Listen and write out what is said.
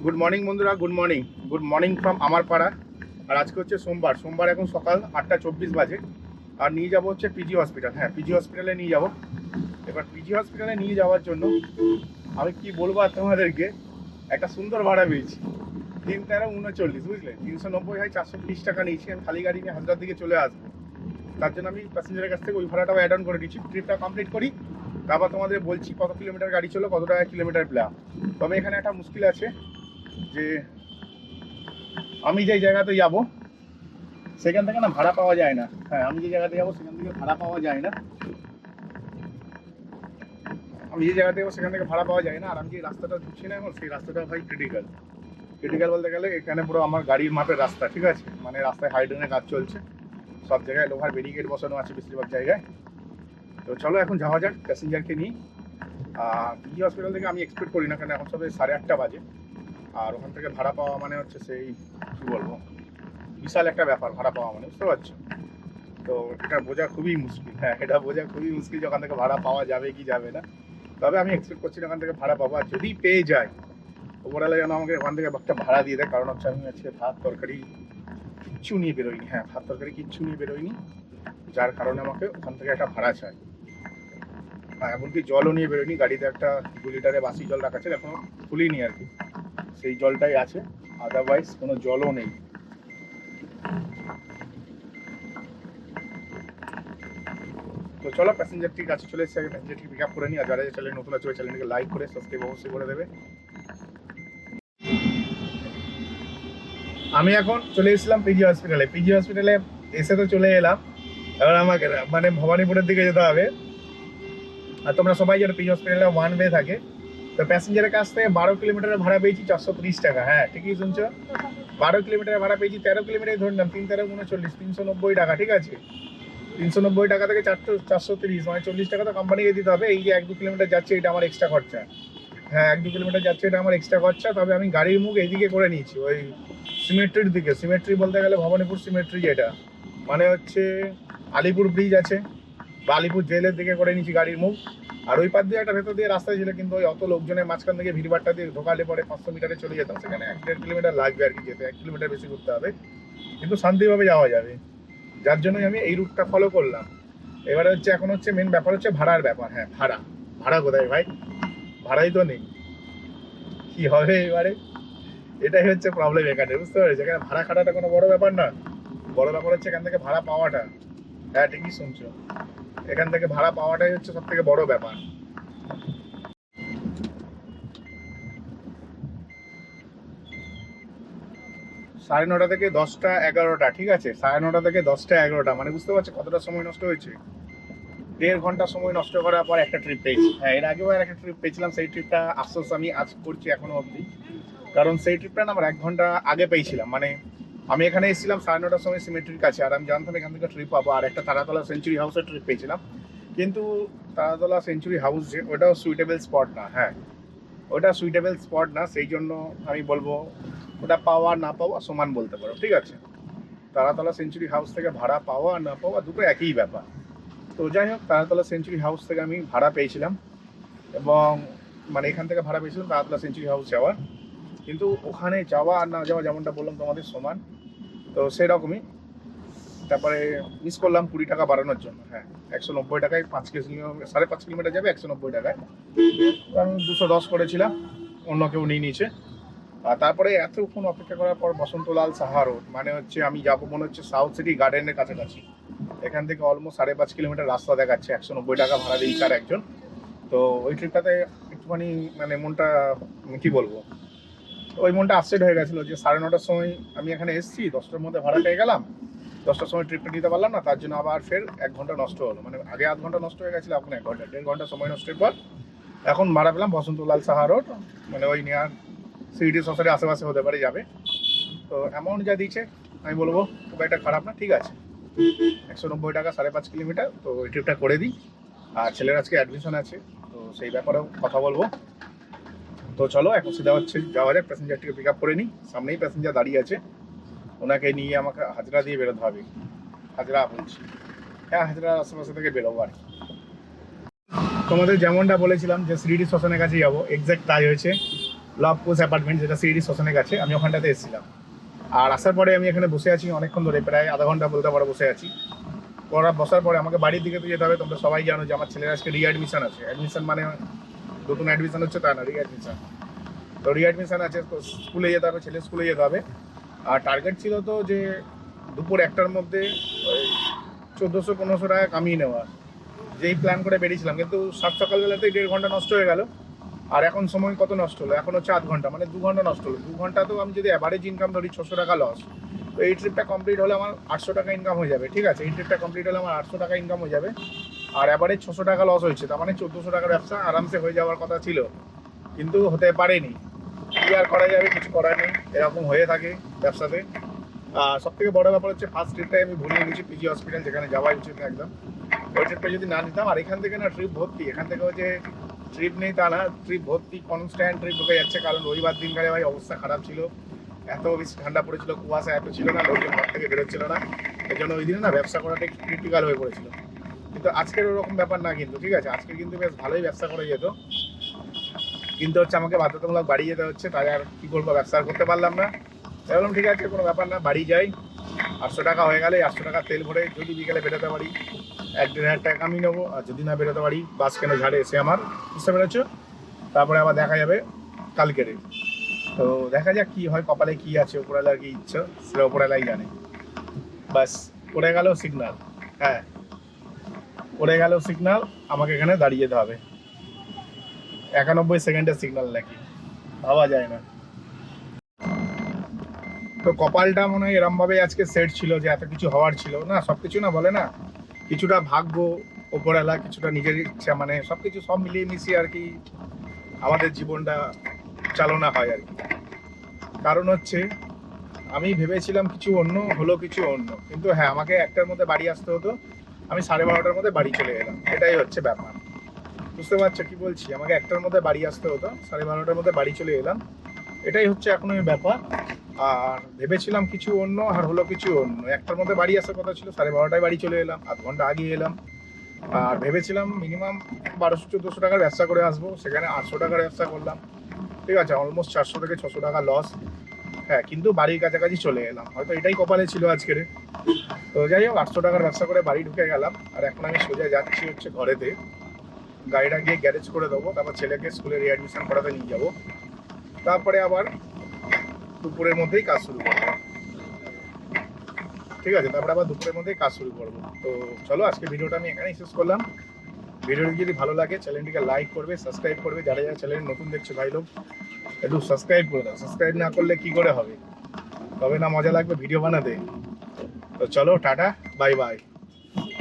Good morning বন্ধুরা, good morning from আমার পাড়া। আর আজকে হচ্ছে সোমবার এখন সকাল 8:24 বাজে। আর নিয়ে যাবো হচ্ছে পিজি হসপিটাল। হ্যাঁ, পিজি হসপিটালে নিয়ে যাবো। এবার পিজি হসপিটালে নিয়ে যাওয়ার জন্য আমি কি বলবো আর তোমাদেরকে, একটা সুন্দর ভাড়া পেয়েছি। 3-13-39, বুঝলে? 390 হয়, 430 টাকা নিয়েছি। আমি খালি গাড়ি নিয়ে হাজরার দিকে চলে আসবো। তার জন্য আমি প্যাসেঞ্জারের কাছ থেকে ওই ভাড়াটাও অ্যাড অন করে দিচ্ছি। ট্রিপটা কমপ্লিট করি, তারপর তোমাদের বলছি কত কিলোমিটার গাড়ি চলো, কত টাকা কিলোমিটার প্ল্যান। তবে এখানে একটা মুশকিল আছে যে আমি যে জায়গাতে যাব সেখান থেকে না ভাড়া পাওয়া যায় না। হ্যাঁ, আমি যে জায়গাতে যাবো সেখান থেকে ভাড়া পাওয়া যায় না। সেখান থেকে ভাড়া পাওয়া যায় না। আর আমি যে রাস্তাটা ঢুকছি না এখন, সেই রাস্তাটা ভাই ক্রিটিক্যাল বলতে গেলে এখানে পুরো আমার গাড়ির মাপের রাস্তা, ঠিক আছে? মানে রাস্তায় হাইড্রেনের কাজ চলছে, সব জায়গায় লোহার ব্যারিকেড বসানো আছে বেশিরভাগ জায়গায়। তো চলো এখন যাওয়া যাক প্যাসেঞ্জারকে নিয়ে। পিজি হসপিটাল থেকে আমি এক্সপেক্ট করি না, কারণ এখন সবে 8:30 বাজে। আর ওখান থেকে ভাড়া পাওয়া মানে হচ্ছে সেই কী বলবো, বিশাল একটা ব্যাপার ভাড়া পাওয়া মানে, বুঝতে পারছো? তো এটা বোঝা খুবই মুশকিল। হ্যাঁ, এটা বোঝা খুবই মুশকিল যে ওখান থেকে ভাড়া পাওয়া যাবে কি যাবে না। তবে আমি এক্সপেক্ট করছি না ওখান থেকে ভাড়া পাবো। আর যদি পেয়ে যায়, ওপরওয়ালা যেন আমাকে ওখান থেকে একটা ভাড়া দিয়ে দেয়। কারণ হচ্ছে আমি হচ্ছে ভাত তরকারি কিচ্ছু নিয়ে বেরোইনি। হ্যাঁ, ভাত তরকারি কিচ্ছু নিয়ে বেরোইনি, যার কারণে আমাকে ওখান থেকে একটা ভাড়া চাই। এমনকি জলও নিয়ে বেরোয়নি। গাড়িতে একটা 2 লিটারের বাসি জল রাখা আছে, এখনো খুলিনি আর কি, সেই জলটাই আছে। আদারওয়াইজ কোনো জলও নেই। তো চলো প্যাসেঞ্জারটির কাছে চলে এসেছে, প্যাসেঞ্জারটি পিক আপ করে নিই। আর যারা চ্যানেল নতুন আছে ওই চ্যানেলটিকে লাইক করে সাবস্ক্রাইব অবশ্যই করে দেবে। আমি এখন চলে এসেছিলাম পিজি হসপিটালে এসে তো চলে এলাম। এবার আমাকে মানে ভবানীপুরের দিকে যেতে হবে। আর তোমরা সবাই জানো পিজি হসপিটালে 1 ওয়ে থাকে। তো প্যাসেঞ্জারের কাছ থেকে 12 কিলোমিটারের ভাড়া পেয়েছি 430 টাকা। হ্যাঁ, ঠিকই শুনছো, 12 কিলোমিটারের ভাড়া পেয়েছি। 13 কিলোমিটার ধরলাম, 3-13-39, 390 টাকা, ঠিক আছে? 390 টাকা থেকে 430, মানে 40 টাকা তো কোম্পানিকে দিতে হবে। এই যে 1-2 কিলোমিটার যাচ্ছে, এটা আমার এক্সট্রা খরচা। হ্যাঁ, 1-2 কিলোমিটার যাচ্ছে, এটা আমার এক্সট্রা খরচা। তবে আমি গাড়ির মুখ এইদিকে করে নিয়েছি, ওই সিমেট্রির দিকে। সিমেট্রি বলতে গেলে ভবানীপুর সিমেট্রি, যেটা মানে হচ্ছে আলিপুর ব্রিজ আছে বা আলিপুর জেলের দিকে করে নিয়েছি গাড়ির মুখ। আর ওই পার দিয়ে একটা ভেতর দিয়ে রাস্তা ছিল, কিন্তু ওই অত লোকজনের মাঝখান থেকে ভিড়ভাড়টা দিয়ে ঢোকালে পরে 500 মিটারে চলে যেতাম। সেখানে 1-1.5 কিলোমিটার লাগবে আর কি যেতে, 1 কিলোমিটার বেশি ঘুরতে হবে, কিন্তু শান্তিভাবে যাওয়া যাবে। যার জন্যই আমি এই রুটটা ফলো করলাম। এবারে হচ্ছে এখন হচ্ছে মেন ব্যাপার হচ্ছে ভাড়ার ব্যাপার। হ্যাঁ, ভাড়া কোথায় ভাই? ভাড়াই তো নেই, কি হবে এবারে? এটাই হচ্ছে প্রবলেম এখানে, বুঝতে পারছি। এখানে ভাড়া খাটাটা কোনো বড় ব্যাপার না, বড় ব্যাপার হচ্ছে এখান থেকে ভাড়া পাওয়াটা। হ্যাঁ, ঠিকই শুনছো, এখান থেকে ভাড়া পাওয়াটাই হচ্ছে সব থেকে বড় ব্যাপার। 9:30 থেকে 10টা 11টা, ঠিক আছে? 9:30 থেকে 10টা 11টা, মানে বুঝতে পারছো কতটা সময় নষ্ট হয়েছে। 1.5 ঘন্টা সময় নষ্ট করার পর একটা ট্রিপ পেয়েছি। হ্যাঁ, এর আগেও একটা ট্রিপ পেয়েছিলাম। সেই ট্রিপটা আফসোস আমি আজ করছি এখনো অবধি, কারণ সেই ট্রিপটা না আমার 1 ঘন্টা আগে পেয়েছিলাম। মানে আমি এখানে এসেছিলাম 9:30টার সময় সিমেট্রির কাছে, আর আমি জানতাম এখান থেকে ট্রিপ পাবো। আর একটা তারাতলা সেঞ্চুরি হাউসের ট্রিপ পেয়েছিলাম, কিন্তু তারাতলা সেঞ্চুরি হাউস যে ওটাও সুইটেবল স্পট না। হ্যাঁ, ওটা সুইটেবল স্পট না, সেই জন্য আমি বলবো ওটা পাওয়া না পাওয়া সমান বলতে পারো, ঠিক আছে? তারাতলা সেঞ্চুরি হাউস থেকে ভাড়া পাওয়া না পাওয়া দুটো একই ব্যাপার। তো যাই হোক, তারাতলা সেঞ্চুরি হাউস থেকে আমি ভাড়া পেয়েছিলাম, এবং মানে এখান থেকে ভাড়া পেয়েছিলাম তারাতলা সেঞ্চুরি হাউস যাওয়ার। কিন্তু ওখানে যাওয়া আর না যাওয়া যেমনটা বললাম তোমাদের সমান, তো সেরকমই। তারপরে মিস করলাম 20 টাকা বাড়ানোর জন্য। হ্যাঁ, 190 টাকায় 5.5 কিলোমিটার যাবে 190 টাকায়। আমি 210 করেছিলাম, অন্য কেউ নিয়ে নিয়েছে। আর তারপরে এতক্ষণ অপেক্ষা করার পর বসন্তলাল সাহা রোড, মানে হচ্ছে আমি যাবো মনে হচ্ছে সাউথ সিটি গার্ডেনের কাছাকাছি। এখান থেকে অলমোস্ট 5.5 কিলোমিটার রাস্তা দেখাচ্ছে, 190 টাকা ভাড়া দিয়েছে আর একজন। তো ওই ট্রিপটাতে একটুখানি মানে মনটা কি বলবো, ওই মনটা আপসেট হয়ে গেছিলো যে 9:30টার সময় আমি এখানে এসেছি, 10টার মধ্যে ভাড়া পেয়ে গেলাম, 10টার সময় ট্রিপটা নিতে পারলাম না। তার জন্য আবার ফের 1 ঘন্টা নষ্ট হলো। মানে আগে আধ ঘন্টা নষ্ট হয়ে গেছিলো, এখন 1 ঘন্টা, 1.5 ঘন্টা সময় নষ্টের পর এখন ভাড়া পেলাম বসন্তলাল সাহা রোড, মানে ওই নিয়ার সিটি সসারি আশেপাশে হতে পারে যাবে। তো অ্যামাউন্ট যা দিয়েছে আমি বলবো খুব একটা খারাপ না, ঠিক আছে? 190 টাকা 5.5 কিলোমিটার, তো ওই ট্রিপটা করে দিই। আর ছেলের আজকে অ্যাডমিশন আছে, তো সেই ব্যাপারেও কথা বলবো। তো চলো এখন সিধা হচ্ছে যাওয়া যাক, প্যাসেঞ্জারটিকে পিক আপ করে নিই। সামনেই প্যাসেঞ্জার দাঁড়িয়ে আছে, ওনাকে নিয়ে আমাকে হাজরা দিয়ে বেরোতে হবে। হাজরা বলছি, হ্যাঁ হাজরার আশেপাশে থেকে বেরোবো আর কি। তোমাদের যেমনটা বলেছিলাম যে সিটি শ্মশানের কাছে যাবো, এক্স্যাক্ট তাই হয়েছে। লাভ কোচ অ্যাপার্টমেন্ট, যেটা সিডি শ্মশানের কাছে, আমি ওখানটাতে এসেছিলাম। আর আসার পরে আমি এখানে বসে আছি অনেকক্ষণ ধরে, প্রায় আধা ঘন্টা বলতে পারো বসে আছি। বসার পরে আমাকে বাড়ির দিকে তো যেতে হবে। তোমরা সবাই জানো যে আমার ছেলের আজকে রিঅ্যাডমিশন আছে। অ্যাডমিশন মানে নতুন অ্যাডমিশন হচ্ছে তা না, রিঅ্যাডমিশন। তো রিঅ্যাডমিশন আছে, তো স্কুলে যেতে হবে, ছেলে স্কুলে যেতে হবে। আর টার্গেট ছিল তো যে দুপুর 1টার মধ্যে ওই 1400-1500 টাকা কামিয়ে নেওয়া, যেই প্ল্যান করে বেরিয়েছিলাম। কিন্তু সকালবেলাতেই 1.5 ঘন্টা নষ্ট হয়ে গেল। আর এখন সময় কত নষ্ট হলো, এখন হচ্ছে আধ ঘন্টা, মানে 2 ঘন্টা নষ্ট হলো। 2 ঘন্টা তো আমি যদি অ্যাভারেজ ইনকাম ধরি 600 টাকা লস। তো এই ট্রিপটা কমপ্লিট হলে আমার 800 টাকা ইনকাম হয়ে যাবে, ঠিক আছে। এই ট্রিপটা কমপ্লিট হলে আমার 800 টাকা ইনকাম হয়ে যাবে। আর অ্যাভারেজ 600 টাকা লস হয়েছে, তার মানে 1400 টাকার ব্যবসা আরামসে হয়ে যাওয়ার কথা ছিল, কিন্তু হতে পারেনি। কি আর করা যাবে, কিছু করার নেই, এরকম হয়ে থাকে ব্যবসাতে। সব থেকে বড় ব্যাপার হচ্ছে ফার্স্ট ট্রিপটাই আমি ভুলিয়ে গেছি পিজি হসপিটাল, যেখানে যাওয়াই উচিত না একদম। ওই ট্রিপটা যদি না নিতাম, আর এখান থেকে না ট্রিপ ভর্তি, এখান থেকেও যে ট্রিপ নেই তা না, ট্রিপ ভর্তি, কনস্ট্যান্ট ট্রিপ ঢুকে যাচ্ছে। কারণ রবিবার দিনকারে ভাই অবস্থা খারাপ ছিল, এত বেশি ঠান্ডা পড়েছিল, কুয়াশা এত ছিল না, লোকের ঘর থেকে বেরোচ্ছিল না। এই জন্য ওই দিনে না ব্যবসা করাটা একটু ক্রিটিক্যাল হয়ে পড়েছিল। কিন্তু আজকের ওরকম ব্যাপার না কিন্তু, ঠিক আছে। আজকে কিন্তু বেশ ভালোই ব্যবসা করা যেত, কিন্তু হচ্ছে আমাকে বাধ্যতামূলক বাড়ি যেতে হচ্ছে, তাই আর কী করবো, ব্যবসা আর করতে পারলাম না। তাই বললাম ঠিক আছে, কোনো ব্যাপার না, বাড়ি যাই। 800 টাকা হয়ে গেলে 800 টাকা তেল ভরে যদি বিকেলে বেরোতে পারি 1-1.5 টাকা কামিয়ে নেবো। আর যদি না বেরোতে পারি, বাস কেন ঝাড়ে এসে আমার, বুঝতে পেরেছো। তারপরে আবার দেখা যাবে কালকেরে। তো দেখা যাক কি হয়, কপালে কি আছে, ওপরওয়ালার কি ইচ্ছা সেটা ওপরওয়ালাই জানে। বাস পড়ে গেল সিগনাল, হ্যাঁ পড়ে গেল সিগনাল, আমাকে এখানে দাঁড়িয়ে যেতে হবে। 91 সেকেন্ডের সিগনাল নাকি, ভাবা যায় না। তো কপালটা মনে হয় এরমভাবে আজকে সেট ছিল যে এত কিছু হওয়ার ছিল না, সব কিছু না বলে না, কিছুটা ভাগ্য, ওপরওয়ালা, কিছুটা নিজের ইচ্ছা, মানে সব কিছু সব মিলিয়ে মিশিয়ে আর কি আমাদের জীবনটা চালনা হয় আর কি। কারণ হচ্ছে আমি ভেবেছিলাম কিছু অন্য, হলো কিছু অন্য। কিন্তু হ্যাঁ, আমাকে 1টার মধ্যে বাড়ি আসতে হতো, আমি 12:30টার মধ্যে বাড়ি চলে এলাম, এটাই হচ্ছে ব্যাপার। বুঝতে পারছো কি বলছি, আমাকে 1টার মধ্যে বাড়ি আসতে হতো, 12:30টার মধ্যে বাড়ি চলে এলাম, এটাই হচ্ছে এখন ওই ব্যাপার। আর ভেবেছিলাম কিছু অন্য, আর হলো কিছু অন্য। 1টার মধ্যে বাড়ি আসার কথা ছিল, 12:30টায় বাড়ি চলে এলাম, আধ ঘন্টা আগে এলাম। আর ভেবেছিলাম মিনিমাম 1200-1400 টাকার ব্যবসা করে আসবো, সেখানে 800 টাকার ব্যবসা করলাম, ঠিক আছে। অলমোস্ট 400 থেকে 600 টাকা লস, হ্যাঁ। কিন্তু বাড়ির কাছাকাছি চলে এলাম, হয়তো এটাই কপালে ছিল আজকের। তো যাই হোক, 800 টাকার ব্যবসা করে বাড়ি ঢুকে গেলাম। আর এখন আমি সোজা যাচ্ছি হচ্ছে ঘরেতে, গাড়িটা গিয়ে গ্যারেজ করে দেবো, তারপর ছেলেকে স্কুলে রিঅ্যাডমিশন করাতে নিয়ে যাবো। তারপরে আবার দুপুরের মধ্যেই কাজ শুরু করবো, ঠিক আছে। তারপরে আবার দুপুরের মধ্যেই কাজ শুরু করবো। তো চলো, আজকে ভিডিওটা আমি এখানেই শেষ করলাম। ভিডিওটি যদি ভালো লাগে চ্যানেলটিকে লাইক করবে, সাবস্ক্রাইব করবে। যারা যারা চ্যানেল নতুন দেখছো ভাই লোক, একটু সাবস্ক্রাইব করে দাও। সাবস্ক্রাইব না করলে কি করে হবে, তবে না মজা লাগবে ভিডিও বানাতে। তো চলো, টাটা, বাই বাই।